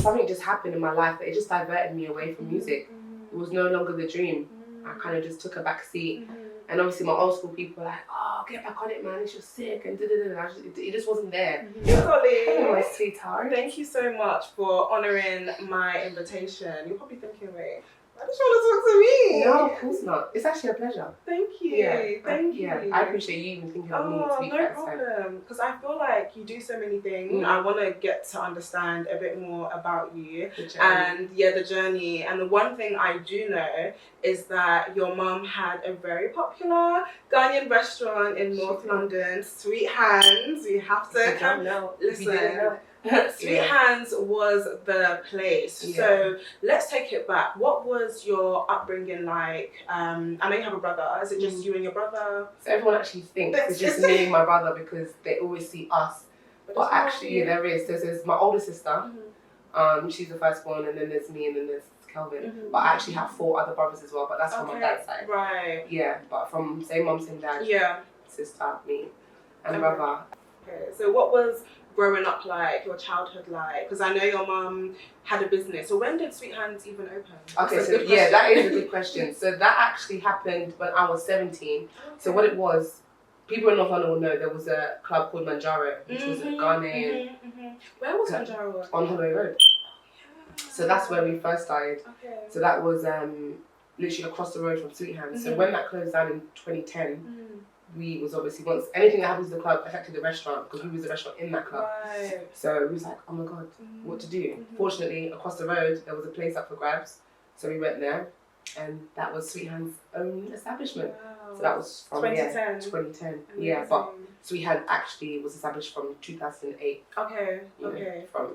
something just happened in my life that it just diverted me away from music. It was no longer the dream. I kind of just took a back seat. And obviously my old school people were like, oh, get back on it, man, it's just sick, and it just wasn't there. Dolly, hello, my sweetheart. Thank you so much for honouring my invitation. You're probably thinking, wait, why does she want to talk to me? No, of course not. It's actually a pleasure. Thank you. Thank you. Yeah, I appreciate you even thinking of me to speak. No problem. Because I feel like you do so many things. I want to get to understand a bit more about you and the journey. And the one thing I do know is that your mum had a very popular Ghanaian restaurant in North London, SWEETHANDZ. You have to come. Listen. SWEETHANDZ was the place. Yeah. So let's take it back. What was your upbringing like? I know you have a brother. Is it just you and your brother? So everyone actually thinks it's just me and my brother because they always see us. But actually, there is. There's my older sister. She's the firstborn, and then there's me, and then there's Kelvin. But I actually have 4 other brothers as well. But that's from my dad's side. Right. Yeah, but from same mum, same dad. Yeah. Sister, me, and brother. Okay. So what was growing up like, your childhood like? Because I know your mum had a business. So when did SWEETHANDZ even open? Okay, so yeah, that is a good question. So that actually happened when I was 17. Okay. So what it was, people in North London will know there was a club called Manjaro, which was a Ghanaian. Where was Manjaro? On Holloway Road. So that's where we first started. Okay. So that was literally across the road from SWEETHANDZ. So when that closed down in 2010, we was obviously, once anything that happens to the club affected the restaurant, because we was the restaurant in that club. Right. So we was like, oh my god, what to do? Fortunately, across the road there was a place up for grabs, so we went there, and that was SWEETHANDZ's own establishment. Wow. So that was from 2010. 2010. Amazing. Yeah, but SWEETHANDZ actually was established from 2008. Okay. Okay. From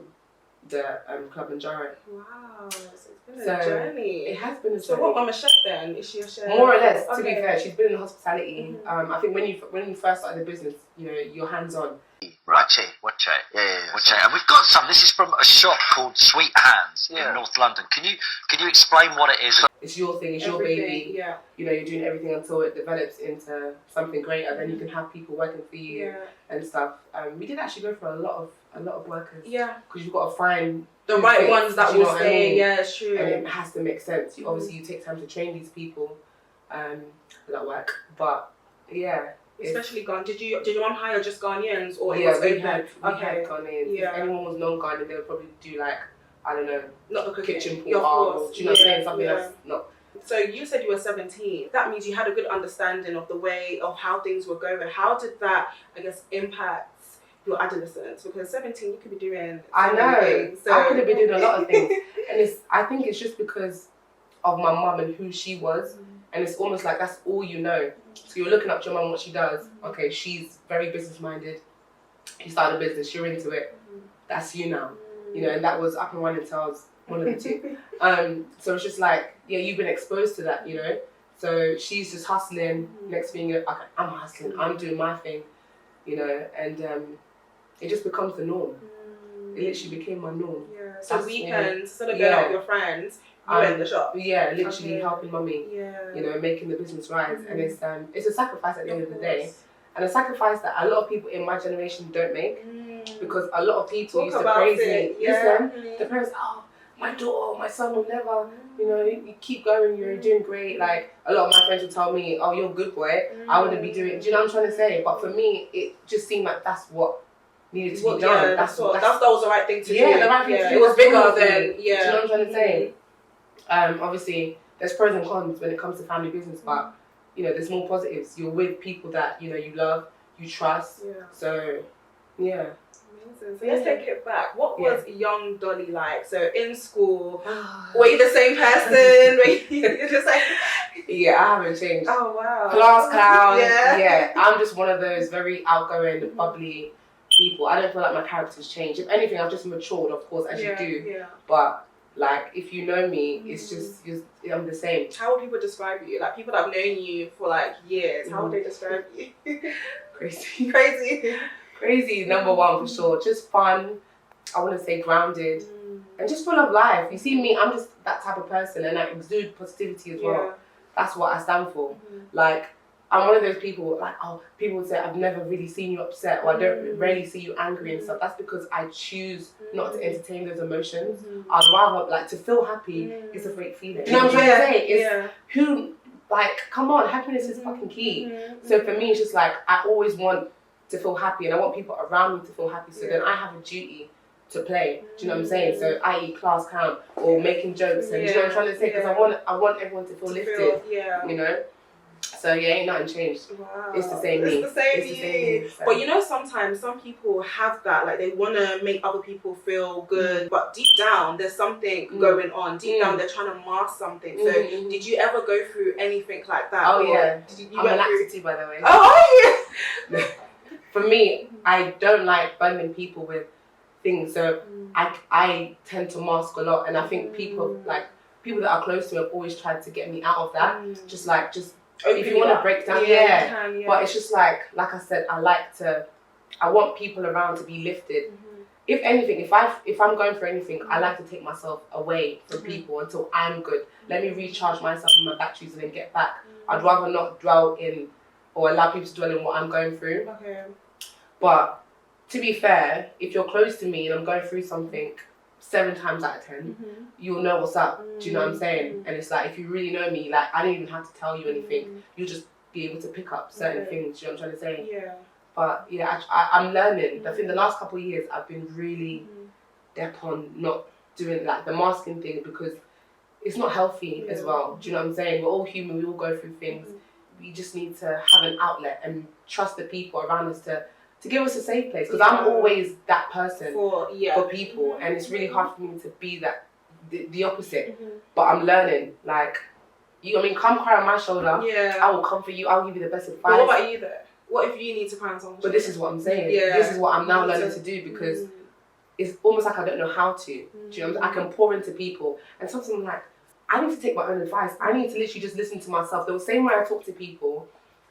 the club in Manjaro. Wow, so it's been a journey. It has been a journey. So what, I'm a chef then? Is she a chef? More or less, to be fair. She's been in hospitality. I think when you first started the business, you know, you're hands-on. Watch it. And we've got some. This is from a shop called SWEETHANDZ in North London. Can you explain what it is? It's your thing, it's your baby. Yeah. You know, you're doing everything until it develops into something greater. Then you can have people working for you and stuff. We did actually go for a lot of workers. Yeah. Because you've got to find the right ones that will stay. I mean? Yeah, it's true. And it has to make sense. Obviously, you take time to train these people. That work, but yeah. Especially Ghanaian. Did your mum hire just Ghanaians, or we had Ghanaians. Yeah. If anyone was non-Ghanaian, they would probably do like, I don't know, not the kitchen pool, or do you know what I'm saying? Something that's not. So you said you were 17. That means you had a good understanding of the way of how things were going. How did that, I guess, impact your adolescence? Because 17, you could be doing. I know. Things, so. I could have been doing a lot of things, and I think it's just because of my mum and who she was, and it's almost like that's all you know. So you're looking up to your mum, what she does. Okay, she's very business minded. You started a business, you're into it. That's you now. You know, and that was up and running until I was one of the 2. So it's just like, yeah, you've been exposed to that, you know. So she's just hustling. Next thing, okay, I'm hustling. I'm doing my thing, you know, and it just becomes the norm. It literally became my norm. Yeah. So weekends, instead of going out with your friends, you went in the shop. Yeah, literally helping mummy. Yeah. You know, making the business rise, and it's a sacrifice at the end of the day, and a sacrifice that a lot of people in my generation don't make, because a lot of people used to praise me. Listen, the parents, oh, my daughter, my son will never. You know, you keep going. You're doing great. Like a lot of my friends would tell me, oh, you're a good boy. I wouldn't be doing. Do you know what I'm trying to say? But for me, it just seemed like that's what needed to be done. Yeah, that was the right thing to do. Yeah, the right thing to do. It was bigger than. Yeah. Do you know what I'm trying to say? Obviously, there's pros and cons when it comes to family business, but you know, there's more positives. You're with people that you know you love, you trust. Yeah. So, yeah. Amazing. So let's take it back. What was young Dolly like? So in school, were you the same person? Were you just like? Yeah, I haven't changed. Oh wow. Class clown. Yeah. I'm just one of those very outgoing, bubbly people. I don't feel like my character's changed. If anything, I've just matured, of course, as you do. Yeah. But like, if you know me, it's just I'm the same. How would people describe you? Like, people that have known you for like years, how would they describe you? Crazy, number one for sure. Just fun, I want to say grounded, and just full of life. You see me, I'm just that type of person, and I exude positivity as well. That's what I stand for. Like, I'm one of those people, like, oh, people would say, I've never really seen you upset, or I don't rarely see you angry and stuff. That's because I choose not to entertain those emotions. I'd rather, like, to feel happy is a great feeling. You know what I'm trying to say? It's who, like, come on, happiness is fucking key. So for me, it's just like, I always want to feel happy, and I want people around me to feel happy, so then I have a duty to play. Do you know what I'm saying? So, i.e. class count, or making jokes, and do you know what I'm trying to say? Because I want everyone to feel lifted, you know? So ain't nothing changed. Wow. It's the same me. It's the same you. But you know, sometimes some people have that, like they want to make other people feel good, but deep down there's something going on. Deep down they're trying to mask something. So did you ever go through anything like that? Oh yeah. I'm an laxity, by the way. Oh yeah. For me, I don't like burdening people with things, so I tend to mask a lot, and I think people that are close to me have always tried to get me out of that. Just if you want to break down, but it's just like I said, I want people around to be lifted. If anything, if I'm going for anything, I like to take myself away from people until I'm good. Let me recharge myself and my batteries and then get back. I'd rather not dwell in or allow people to dwell in what I'm going through. Okay. But to be fair, if you're close to me and I'm going through something, 7 times out of 10, you'll know what's up. Do you know what I'm saying? And it's like, if you really know me, like, I don't even have to tell you anything. You'll just be able to pick up certain things. Do you know what I'm trying to say? Yeah. But yeah, I'm learning. I think the last couple of years I've been really dep on not doing like the masking thing, because it's not healthy as well. Do you know what I'm saying? We're all human. We all go through things. We just need to have an outlet and trust the people around us to give us a safe place, because I'm always that person for people, and it's really hard for me to be that the opposite. But I'm learning. Like, come cry on my shoulder. I will comfort you. I'll give you the best advice. But what about you though? What if you need to cry on someone's shoulder? But this is what I'm saying. This is what I'm now learning to do, because it's almost like I don't know how to. Do you know? I can pour into people, and sometimes I'm like, I need to take my own advice. I need to literally just listen to myself. The same way I talk to people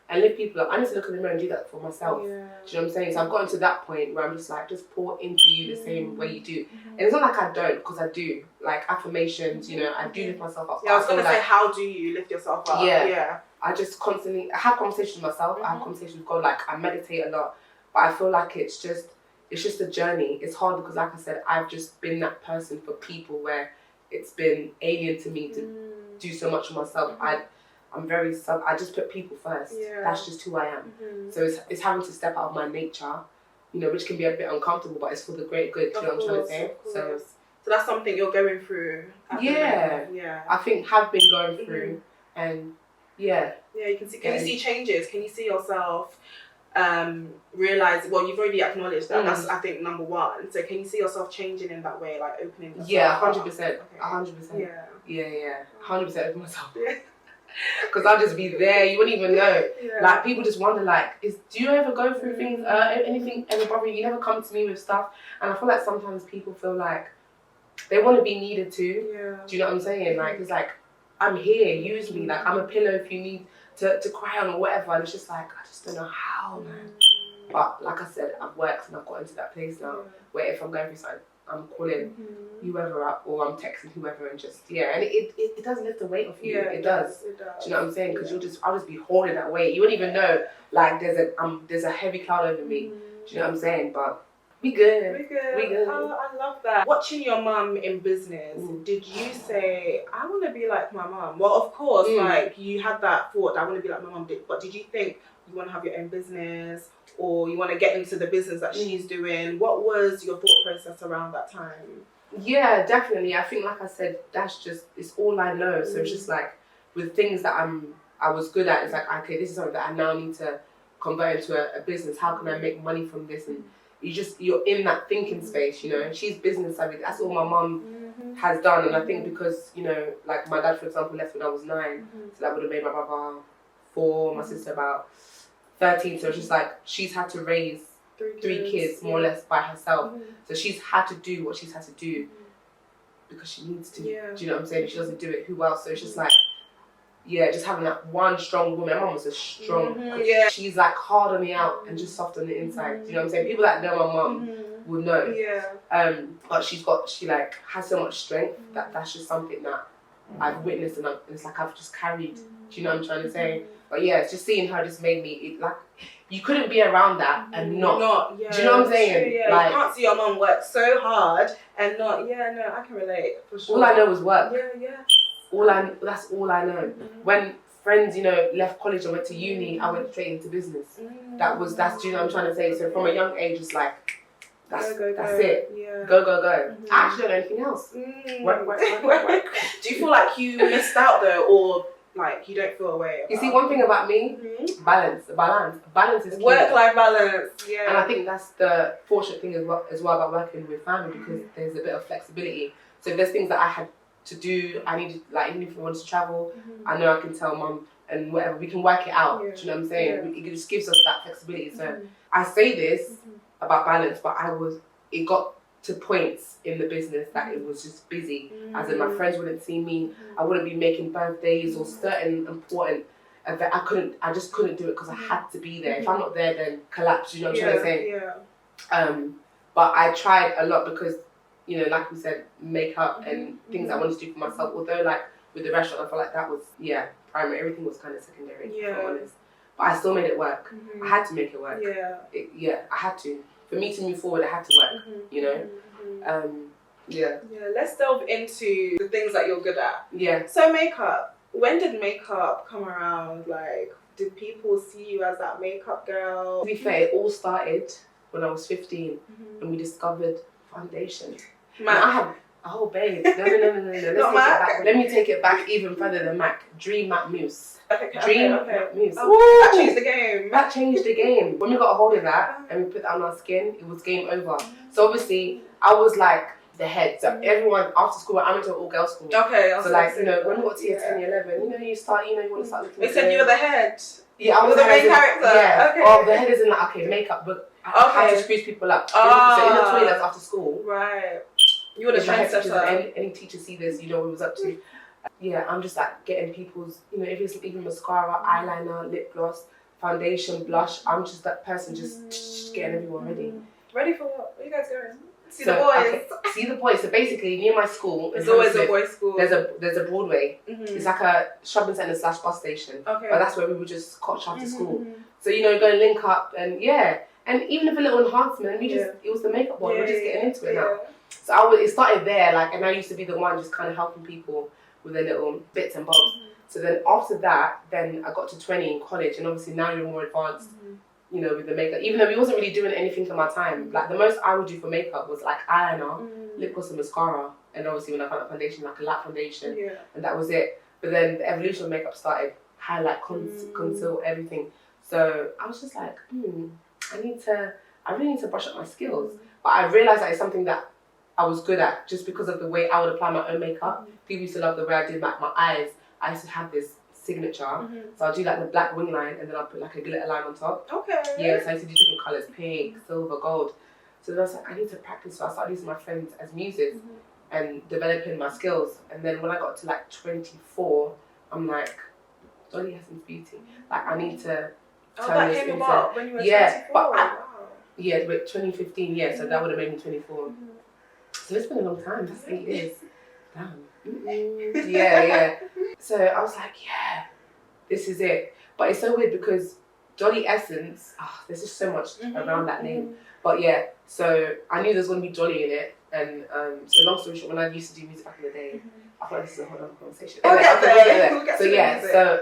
and lift people up, I need to look in the mirror and do that for myself. Do you know what I'm saying? So I've gotten to that point where I'm just like, just pour into you the same way you do. And it's not like I don't, because I do. Like affirmations, I do lift myself up. I was going to say, how do you lift yourself up? I just constantly, I have conversations with myself, I have conversations with God, like I meditate a lot, but I feel like it's just a journey. It's hard because, like I said, I've just been that person for people where it's been alien to me to do so much for myself. I just put people first. That's just who I am. So it's having to step out of my nature, which can be a bit uncomfortable, but it's for the great good. Do you know what I'm trying to say? So that's something you're going through. I think have been going through, and you can see. Can you see changes? Can you see yourself realize? Well, you've already acknowledged that. That's, I think, number one. So can you see yourself changing in that way, like opening yourself? 100%. 100%. Yeah. 100% of myself. Because I'll just be there, you wouldn't even know. Like, people just wonder, like, do you ever go through things, anything ever bother you? You never come to me with stuff. And I feel like sometimes people feel like they want to be needed too. Do you know what I'm saying? Like, it's like, I'm here, use me. Like, I'm a pillow if you need to cry on or whatever. And it's just like, I just don't know how, man. But like I said, I've worked and I've got into that place now where if I'm going through something, I'm calling whoever up, or I'm texting whoever, and just and it does lift the weight off you. It does. Do you know what I'm saying? Because I'll just be holding that weight. You wouldn't even know. Like there's a heavy cloud over me. Do you know what I'm saying? But we good. We good. Oh, I love that. Watching your mum in business, did you say, I want to be like my mum? Well, of course, like you had that thought, I want to be like my mum. But did you think you want to have your own business, or you want to get into the business that she's doing? What was your thought process around that time? Yeah, definitely. I think, like I said, it's all I know. So it's just like, with things that I was good at, it's like, okay, this is something that I now need to convert into a business. How can I make money from this? And you're in that thinking space, and she's business savvy. That's all my mum has done. And I think because, like my dad, for example, left when I was 9, so that would have made my brother 4, my sister about 13. So it's just like, she's had to raise 3 kids more or less by herself. So she's had to do what she's had to do because she needs to. Do you know what I'm saying? If she doesn't do it, who else? So it's just like, just having that one strong woman. My mum was a strong. She's like hard on the out and just soft on the inside. Do you know what I'm saying? People that know my mum would know. But she like has so much strength that's just something that I've witnessed, and it's like I've just carried. Do you know what I'm trying to say? But yeah, just seeing her just made me like you couldn't be around that and not. Yeah, do you know what I'm saying? True, yeah. Like, you can't see your mum work so hard and not. Yeah, no, I can relate for sure. all I know was work. Yeah. That's all I know. When friends, left college and went to uni, I went straight into business. That's do you know what I'm trying to say? So from a young age, it's like that's it. Yeah. Go. I actually don't know anything else. Work. Do you feel like you missed out though, or like you don't feel away? You see, one thing about me, balance is key. Work-life balance. Yeah. And I think that's the fortunate thing as well about working with family, because there's a bit of flexibility. So if there's things that I had to do, I needed, like, even if I wanted to travel, I know I can tell mum and whatever, we can work it out. Do you know what I'm saying? It just gives us that flexibility. So I say this about balance, but it got to points in the business that it was just busy, as in my friends wouldn't see me, I wouldn't be making birthdays or certain important events. I just couldn't do it because I had to be there. If I'm not there, then collapse. You know what I'm trying to say? Yeah. But I tried a lot because, like we said, makeup and things I wanted to do for myself. Although, like with the restaurant, I felt like that was primary. Everything was kind of secondary. If I'm honest. But I still made it work. I had to make it work. I had to. For me to move forward, I had to work. Yeah, let's delve into the things that you're good at. So makeup, when did makeup come around? Like, did people see you as that makeup girl? To be fair, it all started when I was 15 and we discovered foundation. I have babe, no. Let me take it back even further than MAC. Dream Matte Mousse. Matte Mousse. That changed the game. That changed the game. When we got a hold of that and we put that on our skin, it was game over. So obviously, I was like the head. So everyone after school, I went to an all-girls school. Okay. So like, when we got to year 10, year 11, you start, you want to start looking. They said you were the head. Yeah, I was the main character. Yeah. Okay. Oh, the head is in like, makeup, but I had to screw people up. So in the toilets after school. Right. You were the trendsetter. Any teacher see this, you know what we was up to. Yeah, I'm just like getting people's, if it's even mascara, eyeliner, lip gloss, foundation, blush. I'm just that person, just getting everyone ready. Ready for what? Where you guys going? See the boys. Okay. See the boys. So basically, near my school, there's always a boys' school. There's a Broadway. It's like a shopping centre / bus station. Okay. But that's where we would just cotch after school. So go and link up and and even if a little enhancement, it was the makeup one. We're just getting into it now. So it started there, like, and I used to be the one just kind of helping people with their little bits and bobs. So then after that, then I got to 20 in college, and obviously now you're more advanced, with the makeup. Even though we wasn't really doing anything for my time, like the most I would do for makeup was like eyeliner, lip gloss and mascara, and obviously when I found out foundation, like a lac foundation, and that was it. But then the evolution of makeup started, highlight, conceal, everything. So I was just like, I really need to brush up my skills. But I realised that it's something that I was good at just because of the way I would apply my own makeup. People used to love the way I did like my eyes. I used to have this signature. So I'll do like the black wing line and then I'll put like a glitter line on top. Okay. Yeah, so I used to do different colours, pink, silver, gold. So then I was like, I need to practice. So I started using my friends as muses and developing my skills. And then when I got to like 24, I'm like, Dolly Essence beauty. Like I need to turn this into... about when you were 24? But 2015, so that would have made me 24. So it's been a long time, that's 8 years. Damn. So I was like, this is it. But it's so weird because Dolly Essence, there's just so much around that name. But so I knew there's going to be Dolly in it. And so long story short, when I used to do music back in the day, I thought this is a whole other conversation. So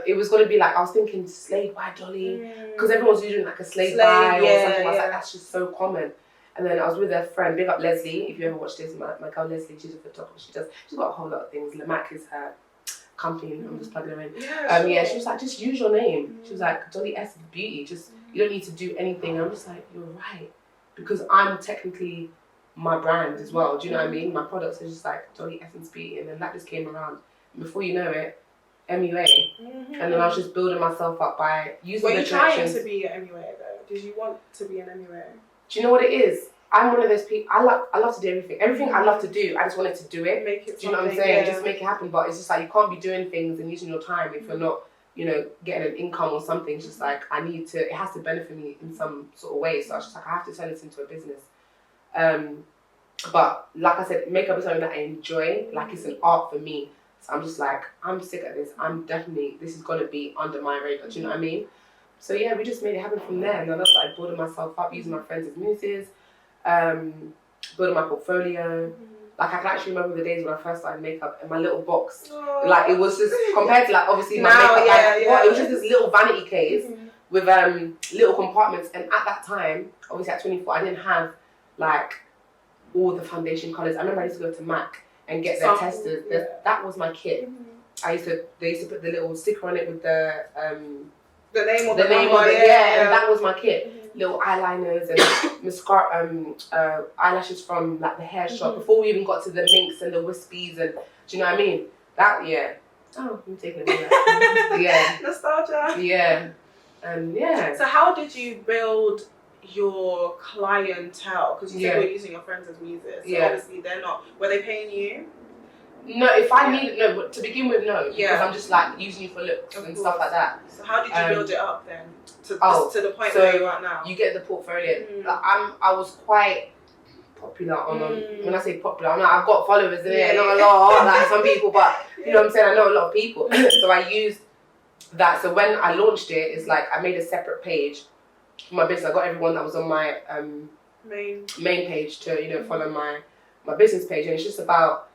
it was going to be like, I was thinking Slave by Dolly. Because everyone was doing like a slave by or something. I was like, that's just so common. And then I was with a friend, big up Leslie, if you ever watched this, my girl Leslie, she's a photographer, she's got a whole lot of things. Lamac is her company, I'm just plugging her in. She was like, just use your name. She was like, Dolly Essence Beauty, you don't need to do anything. I'm just like, you're right. Because I'm technically my brand as well, do you know what I mean? My products are just like Dolly Essence Beauty, and then that just came around. And before you know it, MUA. And then I was just building myself up by using the connections. Were you trying to be an MUA though? Did you want to be an MUA? Do you know what it is? I'm one of those people, I love to do everything. Everything I love to do, I just wanted to do it. Make it. Do you know what I'm saying? Just make it happen. But it's just like, you can't be doing things and using your time if you're not, getting an income or something. It's just like, it has to benefit me in some sort of way. So I was just like, I have to turn this into a business. But like I said, makeup is something that I enjoy. Like it's an art for me. So I'm just like, I'm sick of this. This is gonna be under my radar. Do you know what I mean? So yeah, we just made it happen from there, and then I started building myself up, using my friends as muses, building my portfolio. Like I can actually remember the days when I first started makeup in my little box. Like it was just compared to like obviously my makeup bag. It was just this little vanity case with little compartments. And at that time, obviously at 24, I didn't have like all the foundation colours. I remember I used to go to MAC and get their testers. That was my kit. They used to put the little sticker on it with the name of it, and that was my kit. Little eyeliners and mascara, eyelashes from like the hair shop before we even got to the minks and the wispies, and do you know what I mean? That Oh, I'm taking it. Nostalgia. So how did you build your clientele? Because you said you were using your friends as muses. So obviously they're not. Were they paying you? No, if I needed but to begin with, no, because I'm just like using you for looks and stuff like that. So how did you build it up then to the point where you are now? You get the portfolio. Like I was quite popular on when I say popular, I've got followers in it, not a lot, like some people, but you know what I'm saying. I know a lot of people, so I used that. So when I launched it, it's like I made a separate page for my business. I got everyone that was on my main page to follow my business page, and it's just about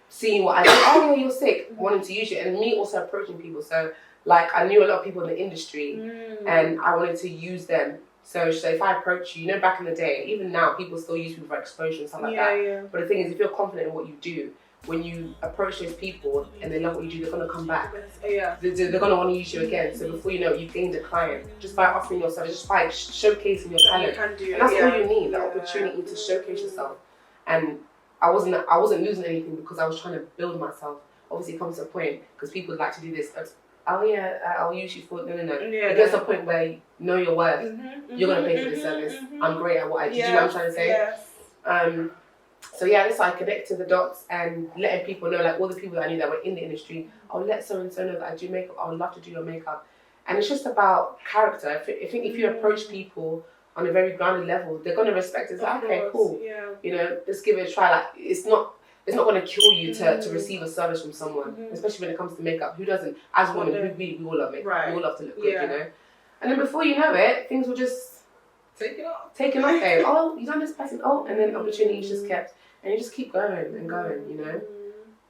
seeing what I do. Oh yeah, you're sick, wanting to use it, and me also approaching people. So like I knew a lot of people in the industry, and I wanted to use them. So if I approach you, back in the day, even now people still use people for exposure and stuff like that. Yeah. But the thing is, if you're confident in what you do, when you approach those people and they love what you do, they're gonna come back. Yeah. They're gonna want to use you again. So before you know it, you've gained a client just by offering yourself, just by showcasing your talent. And that's all you need, the opportunity to showcase yourself. And I wasn't losing anything because I was trying to build myself. Obviously, it comes to a point because people like to do this. Oh yeah, I'll use you for no. It gets to a point where you know your worth. You're gonna pay for this service. I'm great at what I do. Do you know what I'm trying to say? Yes. So yeah, that's how I connect to the dots and letting people know, like all the people that I knew that were in the industry. I'll let so and so know that I do makeup. I would love to do your makeup. And it's just about character. I think if you approach people on a very grounded level, they're gonna respect it. It's like, okay, cool. Yeah. Let's give it a try. Like it's not going to kill you to receive a service from someone, especially when it comes to makeup. Who doesn't? As women, we all love makeup. Right. We all love to look good, And then before you know it, things will just taken off. Oh, you done this person. Oh, and then opportunities just kept, and you just keep going and going,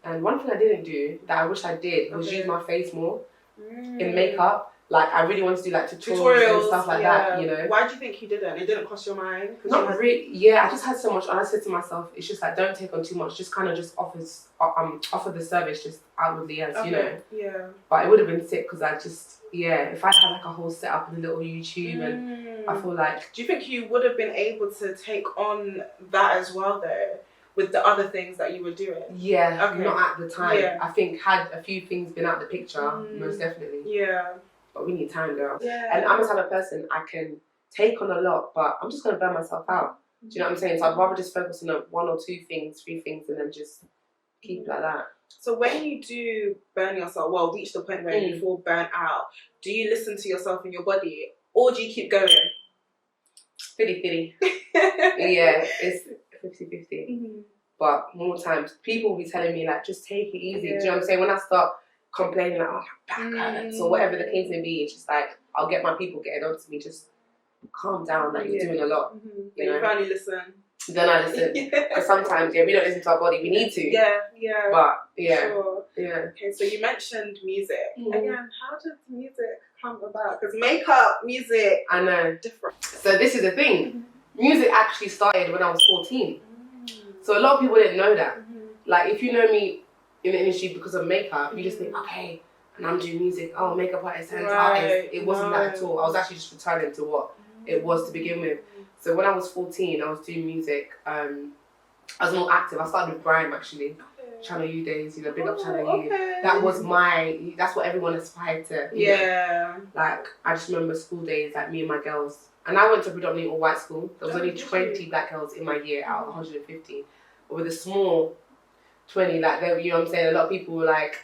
And one thing I didn't do that I wish I did was use my face more in makeup. Like I really wanted to do like tutorials and stuff like that, Why do you think you didn't? It didn't cross your mind? Not really. Yeah, I just had so much, and I said to myself, it's just like don't take on too much. Just kind of just offer the service just outwardly as Yeah. But it would have been sick because I just if I'd had like a whole setup with a little YouTube, and I feel like. Do you think you would have been able to take on that as well though? With the other things that you were doing? Yeah, not at the time. Yeah. I think had a few things been out of the picture, most definitely. Yeah. But we need time, girl. Yeah. And I'm the type of person, I can take on a lot, but I'm just going to burn myself out. Do you know what I'm saying? So I'd rather just focus on one or two things, three things, and then just keep it like that. So when you do burn yourself, reach the point where you fall burnt out, do you listen to yourself and your body, or do you keep going? 50-50. Yeah, it's 50-50. But more times, people will be telling me, like, just take it easy. Do you know what I'm saying? When I start complaining, like, oh, my back hurts, or whatever the case may be, it's just like, I'll get my people getting on to me, just calm down, like, you're doing a lot. You finally listen. Then I listen. Because sometimes, we don't listen to our body, we need to. Yeah. But, Sure. Yeah. Okay, so you mentioned music. Again, how does music come about? Because makeup, music, I know. Different. So this is the thing. Music actually started when I was 14. So a lot of people didn't know that. Like, if you know me in the industry because of makeup, you just think, okay, and I'm doing music, makeup artist, artist. It wasn't that at all. I was actually just returning to what it was to begin with. So when I was 14, I was doing music. I was more active. I started with grime, actually. Channel U days, big up Channel U. That was that's what everyone aspired to. Like, I just remember school days, like me and my girls. And I went to predominantly all white school. There was only 20 black girls in my year out of 150. But with a small 20, like, you know what I'm saying? A lot of people were like,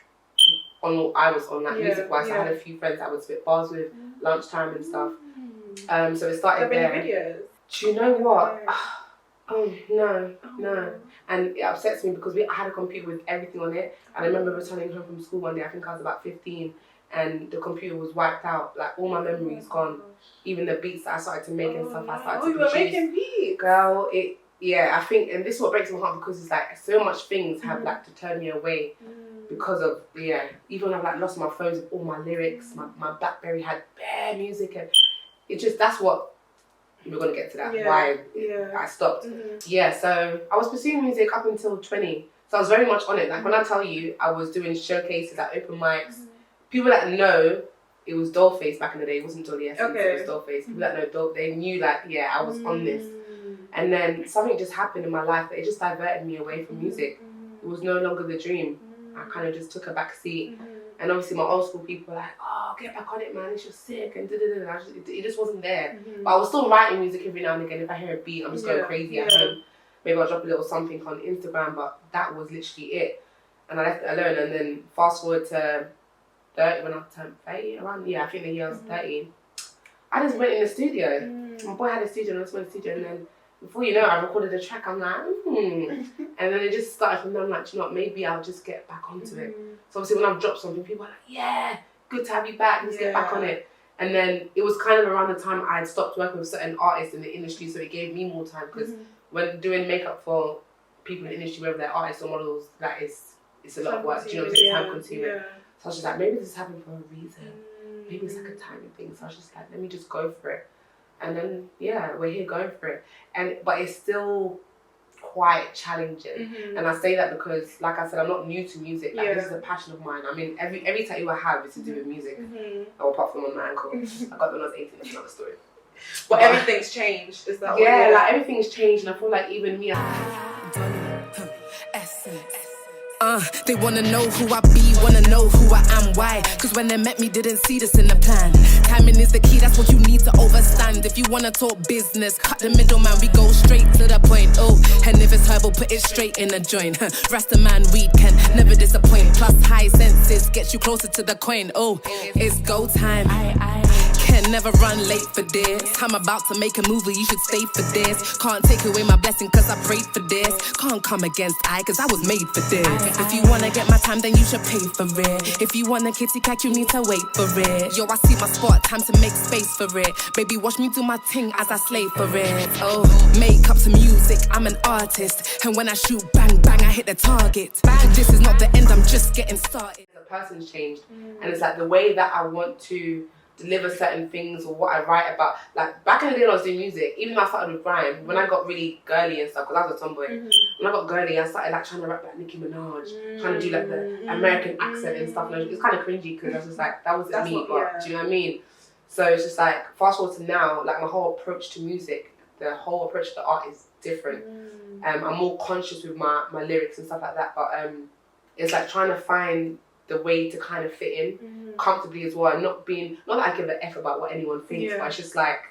on what I was on, like, music-wise. So I had a few friends that would spit bars with, lunchtime and stuff. So it started there. Videos? Do you know what? Oh, no. And it upsets me because I had a computer with everything on it. And I remember returning home from school one day, I think I was about 15, and the computer was wiped out. Like, all my memories gone. Even the beats that I started to make and stuff, I started to you were making beats? Girl, I think, and this is what breaks my heart, because it's like so much things have like to turn me away because of, even when I've like lost my phones with all my lyrics, my BlackBerry had bare music, and it just, that's what, we're going to get to that, why I stopped. So I was pursuing music up until 20, so I was very much on it. Like, when I tell you, I was doing showcases at open mics, people that know, it was Dollface back in the day, it wasn't Dolly Essence, it was Dollface. People that know Doll, they knew like, I was on this. And then something just happened in my life that it just diverted me away from music. It was no longer the dream. I kind of just took a back seat. And obviously my old school people were like, oh, get back on it, man, it's just sick, and da-da-da. It just wasn't there. But I was still writing music every now and again. If I hear a beat, I'm just going crazy at home. Maybe I'll drop a little something on Instagram, but that was literally it. And I left it alone. And then fast forward to 30, when I turned 30, around, I think the year I was 30, I just went in the studio. My boy had a studio, and I just went to the studio, and then before you know it, I recorded a track. I'm like, and then it just started from there. I'm like, you know what, maybe I'll just get back onto it. So obviously when I've dropped something, people are like, yeah, good to have you back, let's get back on it. And then it was kind of around the time I had stopped working with certain artists in the industry, so it gave me more time, because when doing makeup for people in the industry, whether they're artists or models, that is, it's a lot of work, do you know what I'm saying, time consuming. So I was just like, maybe this is happening for a reason. Maybe it's like a timing thing. So I was just like, let me just go for it. And then, we're here going for it. But it's still quite challenging. And I say that because, like I said, I'm not new to music. Like, this is a passion of mine. I mean, every tattoo I have is to do with music. Oh, apart from on my ankle. I got it when I was 18, that's another story. But everything's changed, is that like everything's changed, and I feel like even me, Dolly Essence. They wanna know who I be, wanna know who I am, why? Cause when they met me, didn't see this in the plan. Timing is the key, that's what you need to overstand. If you wanna talk business, cut the middleman, we go straight to the point. Oh, and if it's herbal, put it straight in a joint. Rasta man, weed can never disappoint. Plus high senses, gets you closer to the coin. Oh, it's go time. Can never run late for this. I'm about to make a movie, you should stay for this. Can't take away my blessing cause I prayed for this. Can't come against I cause I was made for this. If you wanna get my time then you should pay for it. If you want a kitty cat you need to wait for it. Yo, I see my spot, time to make space for it. Baby, watch me do my thing as I slave for it. Oh, makeup to music, I'm an artist. And when I shoot bang bang I hit the target. This is not the end, I'm just getting started. The person's changed, and it's like the way that I want to deliver certain things or what I write about. Like back in the day when I was doing music, even though I started with grime, when I got really girly and stuff, because I was a tomboy, when I got girly I started like trying to rap like Nicki Minaj, trying to do like the American accent and stuff, and it was kind of cringy because I was just like, that wasn't me, but do you know what I mean? So it's just like, fast forward to now, like my whole approach to music, the whole approach to the art is different. I'm more conscious with my lyrics and stuff like that, but it's like trying to find the way to kind of fit in comfortably as well, and not that I give a F about what anyone thinks, but it's just like,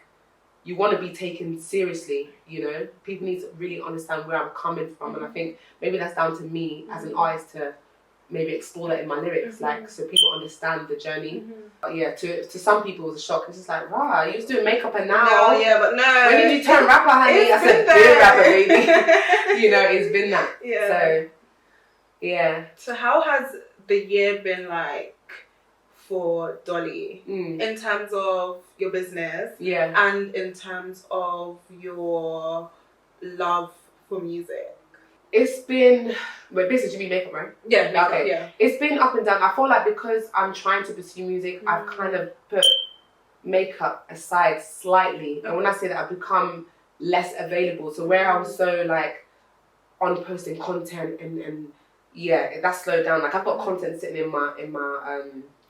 you want to be taken seriously, you know? People need to really understand where I'm coming from, and I think maybe that's down to me as an artist to maybe explore that in my lyrics, like, so people understand the journey. But yeah, to some people it was a shock. It's just like, wow, you was doing makeup and now... No, but no. When did you turn rapper, honey? I said, good rapper, baby. You know, it's been that. So, yeah. So how has the year been like for Dolly in terms of your business and in terms of your love for music? It's been, wait, business, you mean makeup, right? Yeah, makeup, okay. It's been up and down. I feel like because I'm trying to pursue music, I've kind of put makeup aside slightly. And when I say that, I've become less available. So where I was so like on posting content and yeah, that's slowed down. Like I've got content sitting in my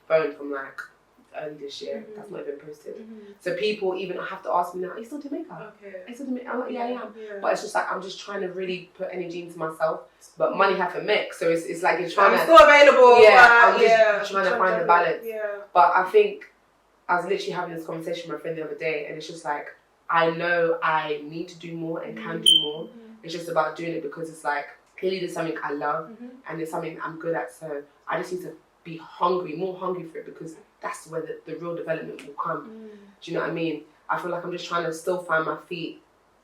phone from like early this year. That's not even posted. So people even have to ask me now, are you still doing makeup? Okay. Are you still doing makeup? I'm like, yeah, I am. But it's just like, I'm just trying to really put energy into myself. But money have to mix. So it's like you're trying I'm still available. Yeah, I'm just trying to find the balance. Yeah. But I think I was literally having this conversation with my friend the other day, and it's just like, I know I need to do more and can do more. It's just about doing it because it's like, clearly there's something I love and there's something I'm good at, so I just need to be more hungry for it, because that's where the real development will come. Do you know what I mean? I feel like I'm just trying to still find my feet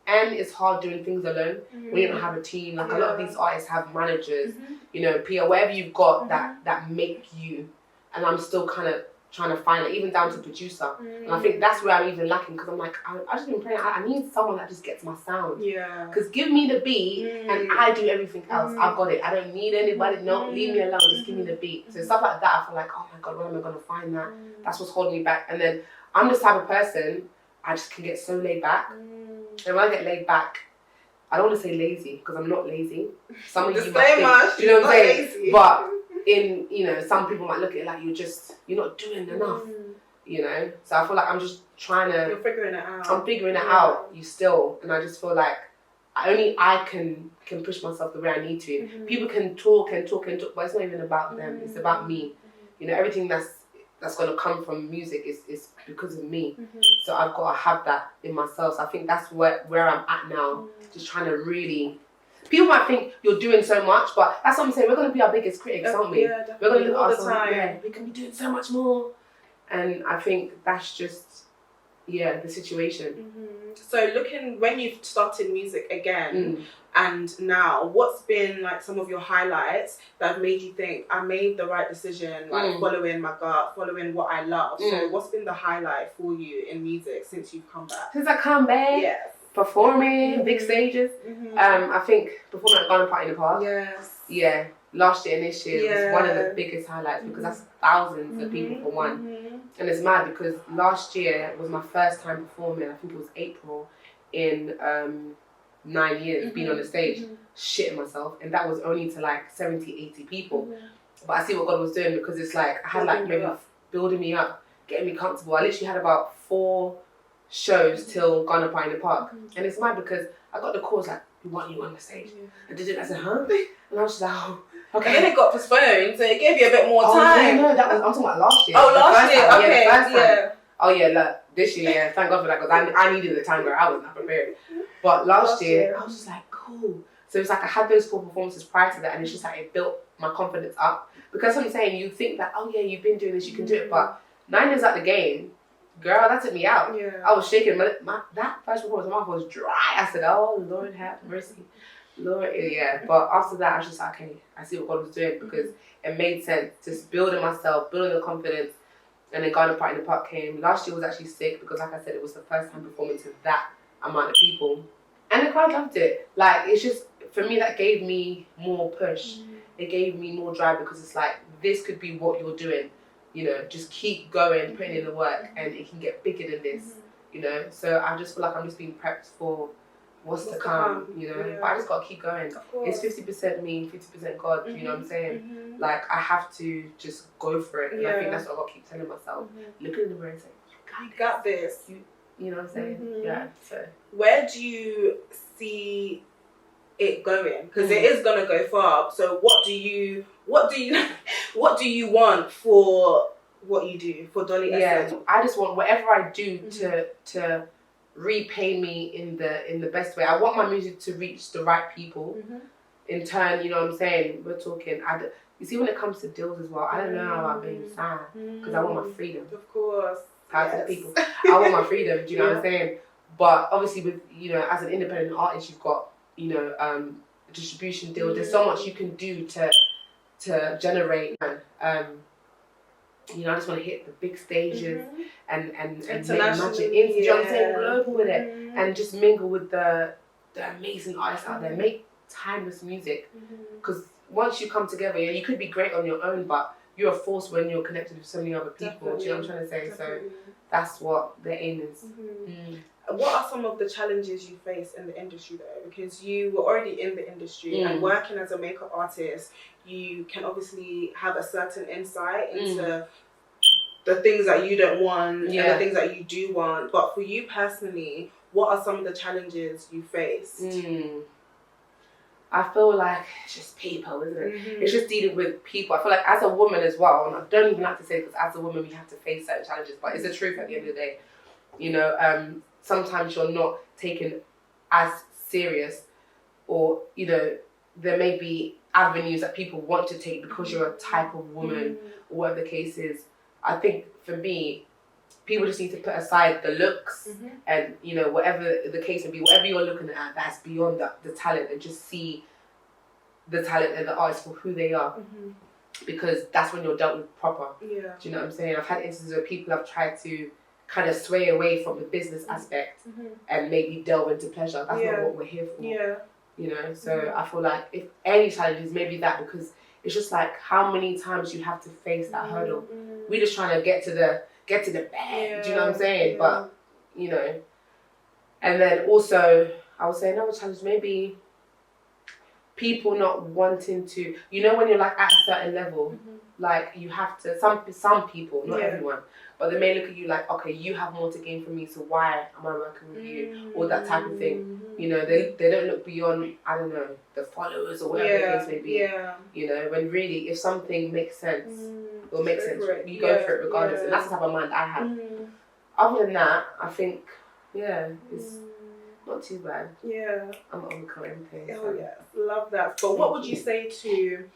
it's hard doing things alone when you don't have a team. Like a lot of these artists have managers, you know, PR, whatever you've got that make you. And I'm still kind of trying to find it, even down to producer. And I think that's where I'm even lacking, because I'm like, I just been playing. I need someone that just gets my sound. Yeah. Because give me the beat and I do everything else. I've got it. I don't need anybody. No, leave me alone. Just give me the beat. So stuff like that, I feel like, oh my God, where am I going to find that? That's what's holding me back. And then I'm this type of person, I just can get so laid back. And when I get laid back, I don't want to say lazy, because I'm not lazy. Some of you might think, you know what I'm saying? Lazy. But in, you know, some people might look at it like you're not doing enough, you know? So I feel like I'm just trying to... You're figuring it out. I'm figuring it out, and I just feel like only I can push myself the way I need to. People can talk, but it's not even about them, it's about me. You know, everything that's going to come from music is because of me. So I've got to have that in myself. So I think that's where I'm at now, just trying to really... People might think you're doing so much, but that's what I'm saying. We're going to be our biggest critics, aren't we? Yeah, we're going to look all at the ourselves, time. yeah, we can be doing so much more. And I think that's just, the situation. So when you've started music again, and now, what's been like some of your highlights that have made you think, I made the right decision, like following my gut, following what I love? So what's been the highlight for you in music since you've come back? Since I come back? Yes. Performing, big stages. I think performing at Ghana Party in the Park. Yes. Yeah. Last year and this year was one of the biggest highlights, because that's thousands of people for one. And it's mad because last year was my first time performing. I think it was April in 9 years being on the stage, shitting myself. And that was only to like 70, 80 people. But I see what God was doing, because it's like, I had like maybe building me up, getting me comfortable. I literally had about 4 shows till Ghana Party in the Park. And it's mad because I got the calls like, we want you on the stage. I did it, I said, huh? And I was just like, oh, okay. And then it got postponed, so it gave you a bit more time. No, I'm talking about last year. Oh, last year, okay, the first time. yeah. Oh yeah, look, this year, yeah, thank God for that, because I needed the time where I was not prepared. But last year, I was just like, cool. So it's like I had those 4 performances prior to that, and it's just like it built my confidence up. Because I'm saying, you think that, oh yeah, you've been doing this, you can do it, but 9 years at the game, girl, that took me out. Yeah. I was shaking. That first performance, my mouth was dry. I said, oh, Lord have mercy. Lord, yeah. But after that, I was just like, okay, I see what God was doing, because it made sense. Just building myself, building the confidence. And then Ghana Party in the Park came. Last year was actually sick, because like I said, it was the first time performing to that amount of people. And the crowd loved it. Like, it's just, for me, that gave me more push. It gave me more drive, because it's like, this could be what you're doing. You know, just keep going, putting in the work, and it can get bigger than this, you know. So I just feel like I'm just being prepped for what's to come, you know. But I just got to keep going. It's 50% me, 50% God, you know what I'm saying? Like, I have to just go for it. And I think that's what I've got to keep telling myself. Looking in the mirror and saying, you got this. You know what I'm saying? Yeah. So where do you see it going? Because it is gonna go far. So what do you want for what you do for Dolly Essence? Yeah, I just want whatever I do to repay me in the best way. I want my music to reach the right people. In turn, you know what I'm saying? We're talking. You see, when it comes to deals as well, I don't know about being signed, because I want my freedom. Of course. Power to the people. I want my freedom. Do you know what I'm saying? But obviously, with, you know, as an independent artist, you've got, you know, a distribution deal. There's so much you can do to generate. You know, I just want to hit the big stages and make magic. You know what I'm saying? Global with it, and just mingle with the amazing artists out there. Make timeless music, because once you come together, you could be great on your own, but you're a force when you're connected with so many other people. Do you know what I'm trying to say? Definitely. So that's what the aim is. What are some of the challenges you face in the industry though? Because you were already in the industry and working as a makeup artist, you can obviously have a certain insight into the things that you don't want and the things that you do want. But for you personally, what are some of the challenges you face? I feel like it's just people, isn't it? It's just dealing with people. I feel like as a woman as well, and I don't even like to say, because as a woman we have to face certain challenges, but it's the truth at the end of the day. You know, sometimes you're not taken as serious, or, you know, there may be avenues that people want to take because you're a type of woman, or whatever the case is. I think for me, people just need to put aside the looks and, you know, whatever the case may be, whatever you're looking at that's beyond the talent, and just see the talent and the artist for who they are. Because that's when you're dealt with proper. Yeah. Do you know what I'm saying? I've had instances where people have tried to kind of sway away from the business aspect and maybe delve into pleasure. That's not what we're here for. Yeah. You know, so I feel like if any challenges, maybe that, because it's just like how many times you have to face that hurdle. We're just trying to get to the bed. Do you know what I'm saying? Yeah. But, you know, and then also I would say another challenge, maybe people not wanting to, you know, when you're like at a certain level, like you have to, some people, not everyone, but they may look at you like, okay, you have more to gain from me, so why am I working with you? Or that type of thing. You know, they don't look beyond, I don't know, the followers or whatever the case may be. Yeah. You know, when really, if something makes sense, it'll make sense. You go for it regardless. And that's the type of mind I have. Other than that, I think, it's not too bad. Yeah. I'm on the current pace. Oh, yeah. Love that. But what would you say to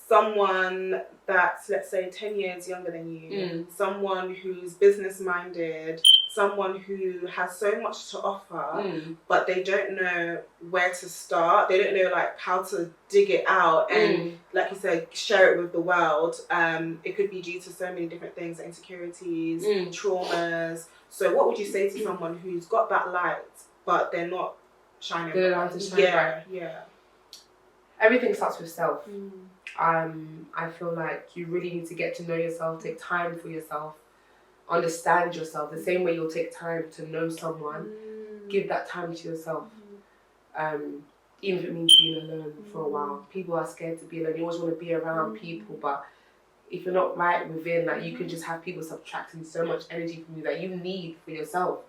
someone that's, let's say, 10 years younger than you, someone who's business-minded, someone who has so much to offer, but they don't know where to start, they don't know like how to dig it out and, like you said, share it with the world. It could be due to so many different things, insecurities, traumas. So what would you say to someone who's got that light, but they're not shining? They're allowed to shine bright. Yeah. Everything starts with self. I feel like you really need to get to know yourself, take time for yourself, understand yourself. The same way you'll take time to know someone, give that time to yourself. Even if it means being alone for a while. People are scared to be alone. You always want to be around people, but if you're not right within, like you can just have people subtracting so much energy from you that you need for yourself.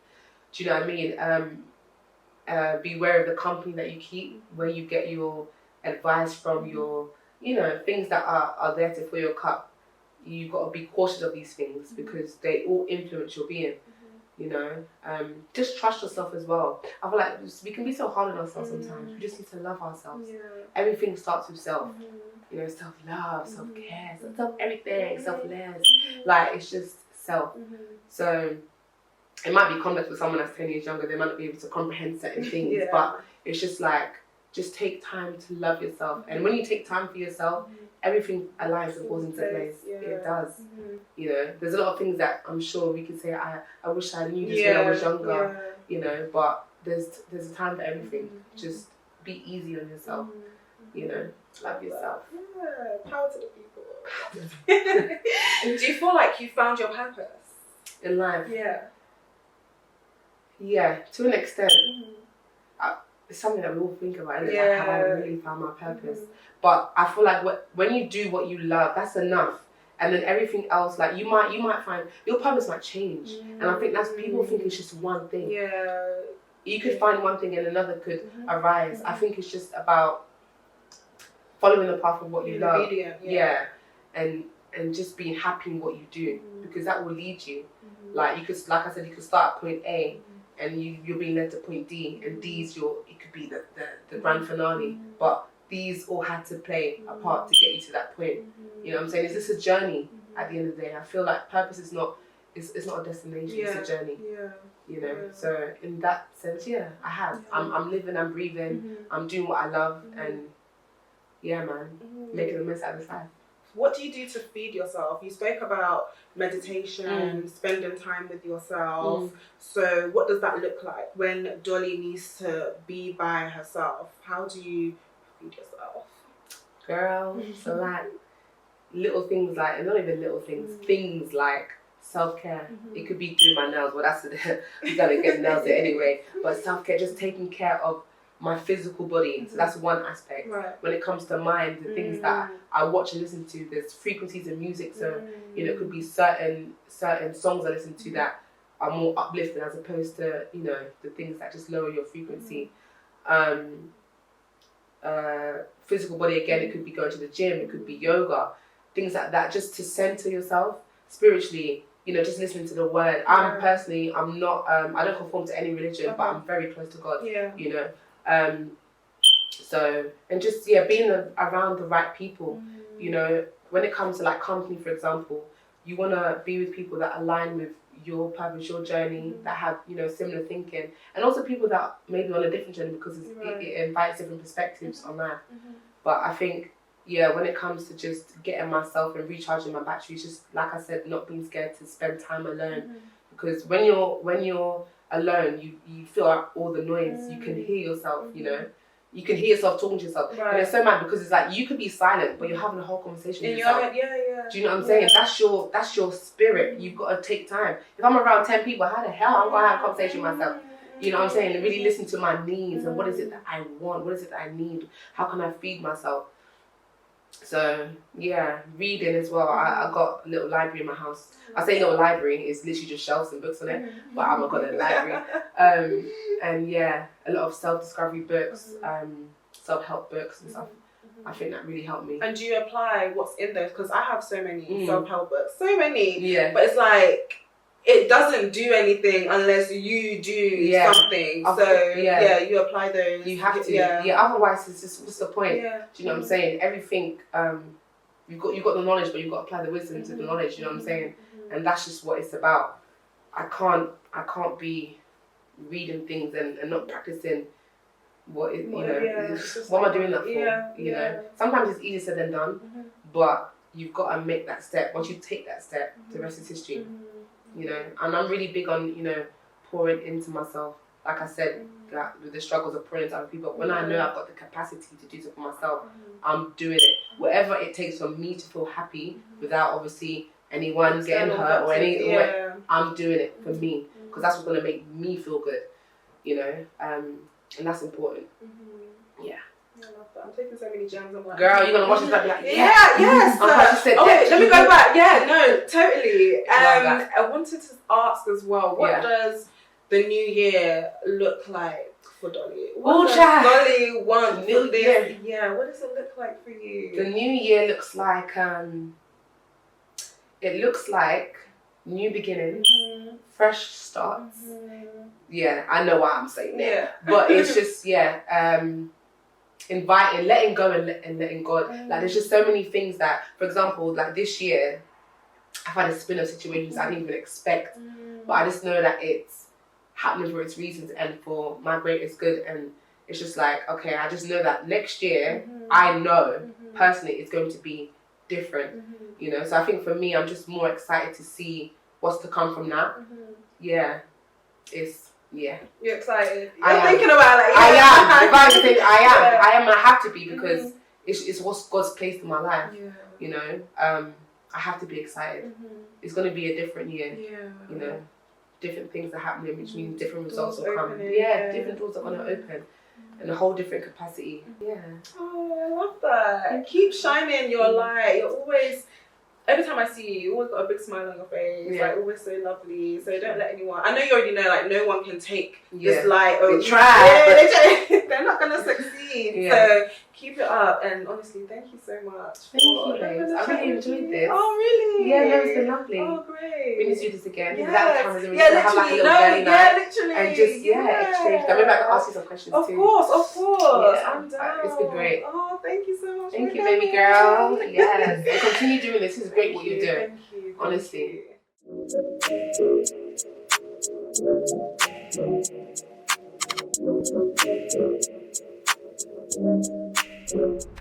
Do you know what I mean? Be aware of the company that you keep, where you get your advice from, your, you know, things that are there to fill your cup. You've got to be cautious of these things because they all influence your being. You know, just trust yourself as well. I feel like we can be so hard on ourselves sometimes. We just need to love ourselves. Everything starts with self. You know, self-love, self-care, self-everything, self-less. Like, it's just self. So it might be complex with someone that's 10 years younger. They might not be able to comprehend certain things, but it's just like, just take time to love yourself. And when you take time for yourself, everything aligns and falls into place. It does. You know, there's a lot of things that I'm sure we could say, I wish I knew this when I was younger, you know, but there's a time for everything. Just be easy on yourself, you know, love yourself. Yeah, power to the people. Do you feel like you found your purpose in life? Yeah, to an extent. It's something that we all think about, isn't it? Like, have I really found my purpose? But I feel like when you do what you love, that's enough. And then everything else, like you might find your purpose might change. And I think that's, people think it's just one thing. You could find one thing and another could arise. I think it's just about following the path of what you love. And just being happy in what you do, because that will lead you. Like you could, like I said, you could start at point A and you're being led to point D, and D's it could be the grand finale. But these all had to play a part to get you to that point. You know what I'm saying? It's just a journey at the end of the day. I feel like purpose is not, it's not a destination, it's a journey. You know, so in that sense, I have. I'm living, I'm breathing, I'm doing what I love, and making the most out of this life. What do you do to feed yourself? You spoke about meditation, spending time with yourself. So what does that look like when Dolly needs to be by herself? How do you feed yourself? Girl, so like little things like, and not even little things, things like self-care. It could be doing my nails. Well, that's I'm gonna get nails there anyway. But self-care, just taking care of my physical body. So that's one aspect. When it comes to mind, the things that I watch and listen to, there's frequencies in music. So you know, it could be certain songs I listen to that are more uplifting as opposed to, you know, the things that just lower your frequency. Physical body, again, it could be going to the gym, it could be yoga, things like that, just to center yourself spiritually. You know, just listening to the word. I'm not, I don't conform to any religion, but I'm very close to God. You know. So, and just being around the right people. You know, when it comes to like company, for example, you want to be with people that align with your purpose, your journey, that have, you know, similar thinking, and also people that maybe on a different journey, because it invites different perspectives on life. But I think, yeah, when it comes to just getting myself and recharging my batteries, just like I said, not being scared to spend time alone, because when you're alone, you feel like all the noise. You can hear yourself, you know. You can hear yourself talking to yourself. Right. And it's so mad because it's like you could be silent, but you're having a whole conversation with In yourself. your head, yeah. Do you know what I'm saying? That's your spirit. You've got to take time. If I'm around 10 people, how the hell I'm going to have a conversation with myself? You know what I'm saying? And really listen to my needs and what is it that I want? What is it that I need? How can I feed myself? So, yeah, reading as well. I got a little library in my house. I say little library, it's literally just shelves and books on it, but I'm not got a library. And yeah, a lot of self-discovery books, self-help books and stuff. I think that really helped me. And do you apply what's in those? Because I have so many self-help books, so many. Yeah. But it's like, it doesn't do anything unless you do something. So you apply those. You have to. Yeah. Otherwise, it's just, what's the point? Yeah. Do you know what I'm saying? Everything. You've got the knowledge, but you've got to apply the wisdom to the knowledge. You know what I'm saying? And that's just what it's about. I can't be reading things and not practicing what it, you know. What am I doing that for? You know. Sometimes it's easier said than done, but you've got to make that step. Once you take that step, the rest is history. You know, and I'm really big on, you know, pouring into myself. Like I said, like, with the struggles of pouring into other people, when I know I've got the capacity to do so for myself, I'm doing it. Whatever it takes for me to feel happy without obviously anyone getting hurt or I'm doing it for me, because that's what's going to make me feel good, you know, and that's important. Yeah. I love that. I'm taking so many gems. I'm like, girl, you're gonna watch this back and be like, yes. Wait, let me go back. Yeah, no, totally. Love I wanted to ask as well, what does the new year look like for Dolly? What does Dolly want for this year? What does it look like for you? The new year looks like new beginnings, fresh starts. Yeah, I know what I'm saying there. But it's just inviting, letting go and letting God. Like, there's just so many things that, for example, like this year, I've had a spin of situations I didn't even expect, but I just know that it's happening for its reasons and for my greatest good. And it's just like, okay, I just know that next year, I know personally it's going to be different, you know. So I think for me, I'm just more excited to see what's to come from that. You're excited. I You're am. thinking about it. I am. If I think I am, and I have to be, because it's what God's placed in my life. You know, I have to be excited. It's going to be a different year. You know, different things are happening, which means different results will come. Different doors are going to open, in a whole different capacity. Oh, I love that. Keep shining your light. You're always. Every time I see you always got a big smile on your face, like always so lovely. So don't let anyone. I know you already know, like no one can take this light. They try, they're not gonna succeed. So keep it up. And honestly, thank you so much. Thank you, babes. I really enjoyed this. Oh, really? Yeah, no, it's been lovely. Oh, great. We need to do this again. Yes. Literally. Have like a little girly night literally. and just exchange. Maybe I can ask you some questions Of too. course. Yeah, I'm down. it's been great. Oh, thank you so much. Thank you, baby girl. Yes, and continue doing this. This is great what you're doing. Thank you. Honestly.